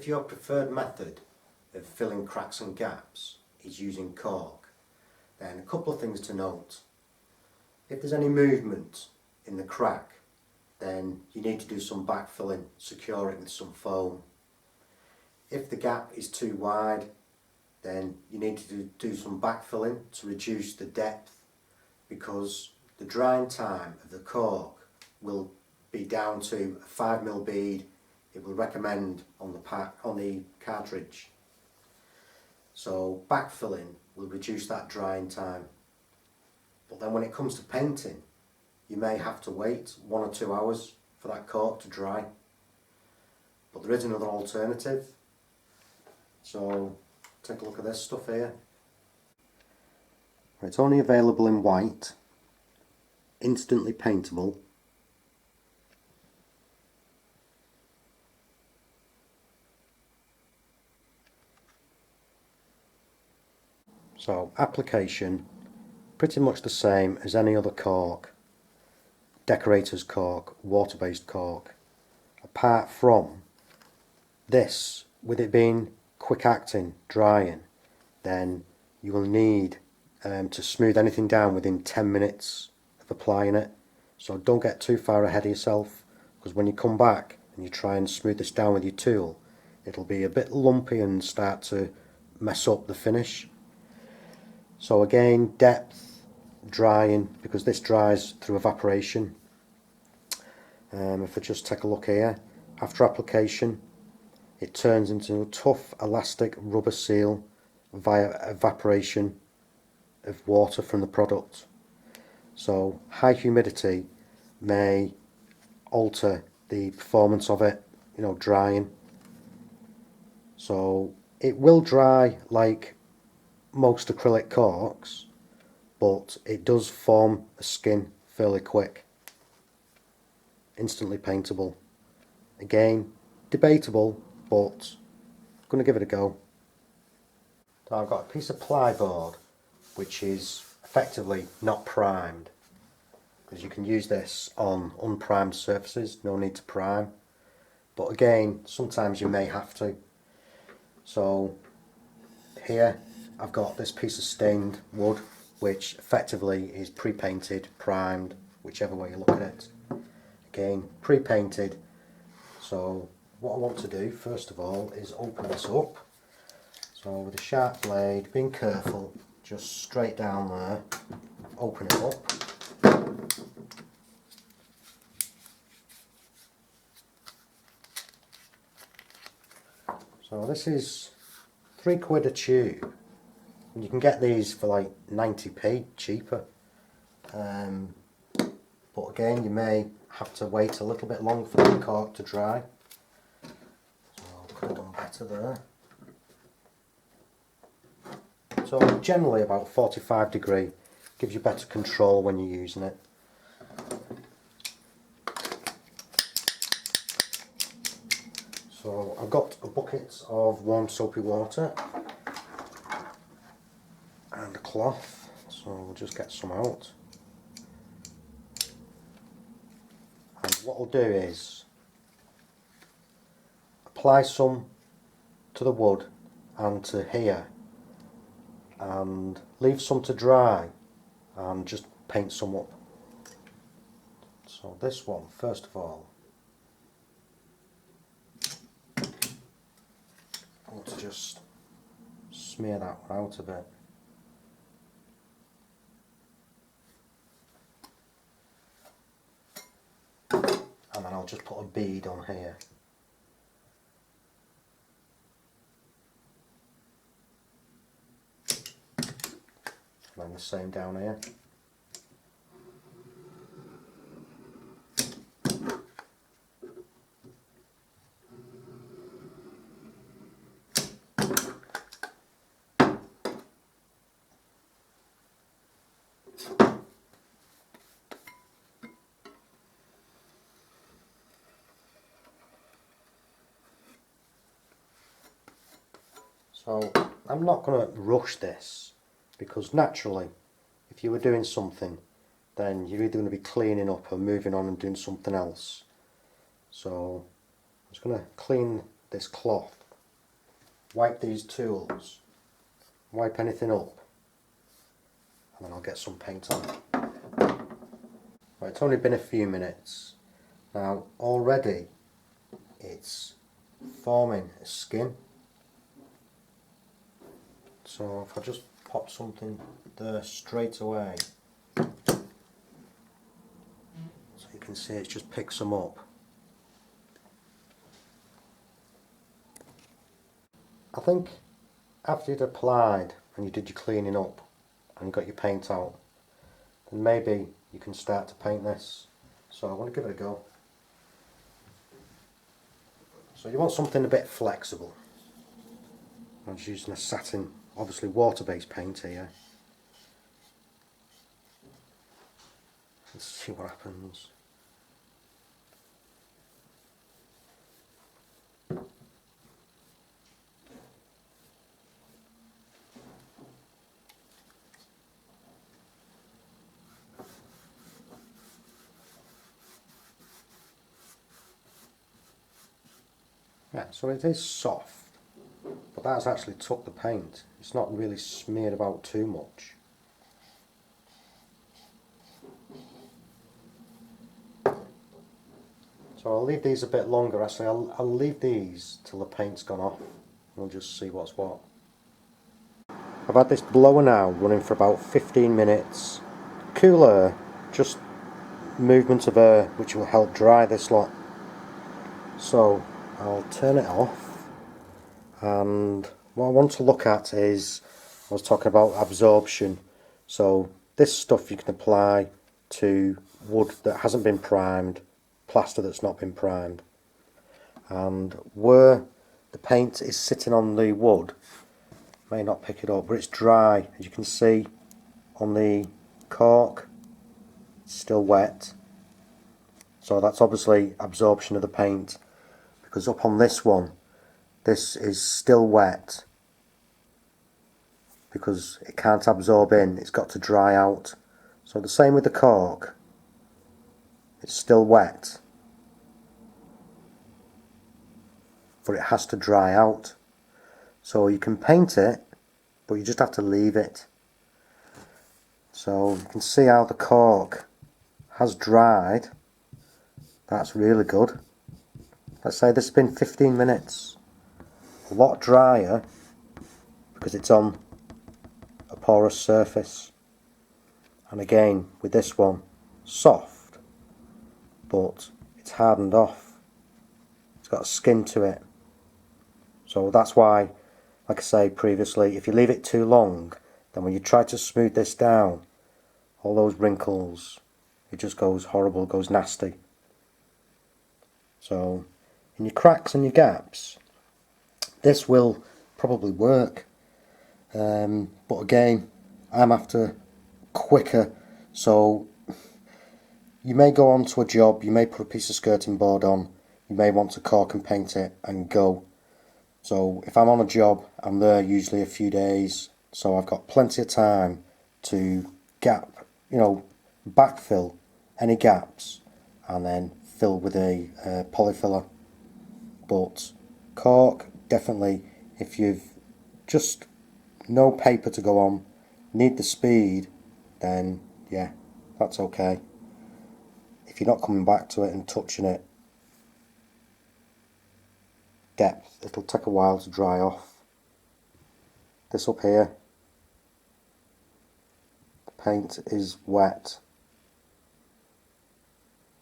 If your preferred method of filling cracks and gaps is using caulk, then a couple of things to note. If there's any movement in the crack, then you need to do some backfilling, secure it with some foam. If the gap is too wide, then you need to do some backfilling to reduce the depth, because the drying time of the caulk will be down to a 5mm bead. It will recommend on the cartridge. So backfilling will reduce that drying time. But then when it comes to painting, you may have to wait 1 or 2 hours for that caulk to dry. But there is another alternative. So take a look at this stuff here. It's only available in white, instantly paintable. So application, pretty much the same as any other caulk, decorator's caulk, water-based caulk, apart from this, with it being quick acting, drying, then you will need to smooth anything down within 10 minutes of applying it. So don't get too far ahead of yourself, because when you come back and you try and smooth this down with your tool, it'll be a bit lumpy and start to mess up the finish. So again, depth, drying, because this dries through evaporation. If I just take a look here, after application it turns into a tough elastic rubber seal via evaporation of water from the product. So high humidity may alter the performance of it, drying. So it will dry like most acrylic caulks, but it does form a skin fairly quick. Instantly paintable. Again, debatable, but I'm going to give it a go. So I've got a piece of plyboard which is effectively not primed, because you can use this on unprimed surfaces, no need to prime, but again sometimes you may have to. So here I've got this piece of stained wood which effectively is pre-painted, primed, whichever way you look at it. Again, pre-painted. So what I want to do first of all is open this up. So with a sharp blade, being careful, just straight down there, open it up. So this is £3 a tube. And you can get these for like 90p cheaper. But again, you may have to wait a little bit longer for the caulk to dry. So I could have done better there. So generally about 45 degree gives you better control when you're using it. So I've got a bucket of warm soapy water and a cloth, so we'll just get some out. And what I'll do is apply some to the wood and to here, and leave some to dry and just paint some up. So this one, first of all, I want to just smear that one out a bit. And then I'll just put a bead on here. And then the same down here. So I'm not going to rush this, because naturally if you were doing something, then you're either going to be cleaning up or moving on and doing something else. So I'm just going to clean this cloth wipe these tools, wipe anything up, and then I'll get some paint on. Right, it's only been a few minutes. Now already it's forming a skin. So if I just pop something there straight away, so you can see it just picks them up. I think after you'd applied and you did your cleaning up and you got your paint out, then maybe you can start to paint this. So I want to give it a go. So you want something a bit flexible. I'm just using a satin, obviously water-based paint here. Let's see what happens. Yeah, so it is soft, but that's actually took the paint. It's not really smeared about too much. So I'll leave these a bit longer. Actually, I'll leave these till the paint's gone off. We'll just see what's what. I've had this blower now running for about 15 minutes. Cool air, just movement of air, which will help dry this lot. So I'll turn it off, and what I want to look at is, I was talking about absorption. So this stuff you can apply to wood that hasn't been primed, plaster that's not been primed, and where the paint is sitting on the wood, may not pick it up, but it's dry. As you can see on the cork, it's still wet, so that's obviously absorption of the paint, because up on this one, this is still wet because it can't absorb in, it's got to dry out. So the same with the cork, it's still wet, but it has to dry out. So you can paint it, but you just have to leave it. So you can see how the cork has dried. That's really good. Let's say this has been 15 minutes. A lot drier because it's on a porous surface. And again, with this one, soft, but it's hardened off. It's got a skin to it. So that's why, like I say previously, if you leave it too long, then when you try to smooth this down, all those wrinkles, it just goes horrible, goes nasty. So in your cracks and your gaps, this will probably work. But again, I'm after quicker. So you may go on to a job, you may put a piece of skirting board on, you may want to caulk and paint it and go. So if I'm on a job, I'm there usually a few days, so I've got plenty of time to backfill any gaps and then fill with a polyfiller. But caulk, definitely, if you've just no paper to go on, need the speed, then yeah, that's okay. If you're not coming back to it and touching it, depth, it'll take a while to dry off. This up here, the paint is wet,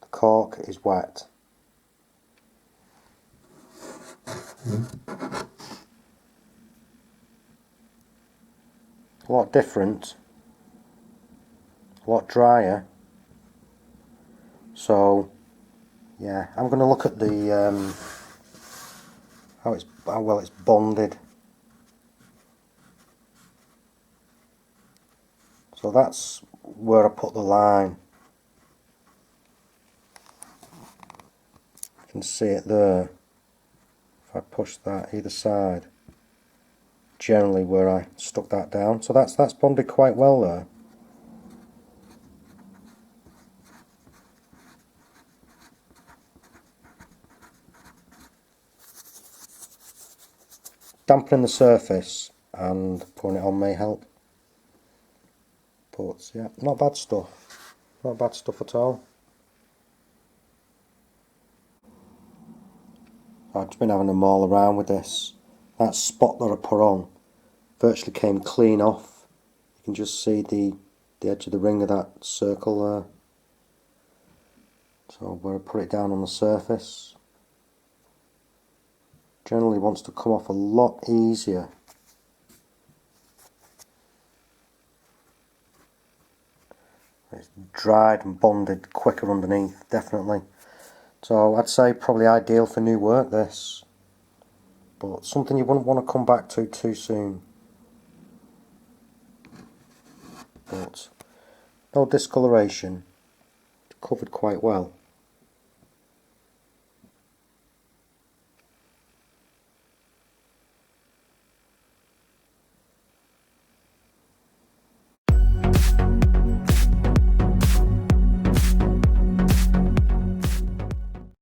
the caulk is wet. A lot different, a lot drier. So yeah, I'm going to look at the how well it's bonded. So that's where I put the line. You can see it there. If I push that either side, generally where I stuck that down. So that's bonded quite well there. dampening the surface and putting it on may help. But yeah, not bad stuff. Not bad stuff at all. I've just been having a maul around with this. That spot that I put on virtually came clean off. You can just see the edge of the ring of that circle there. So where I put it down on the surface, generally wants to come off a lot easier. It's dried and bonded quicker underneath, definitely. So I'd say probably ideal for new work, this. But something you wouldn't want to come back to too soon. But no discoloration, covered quite well.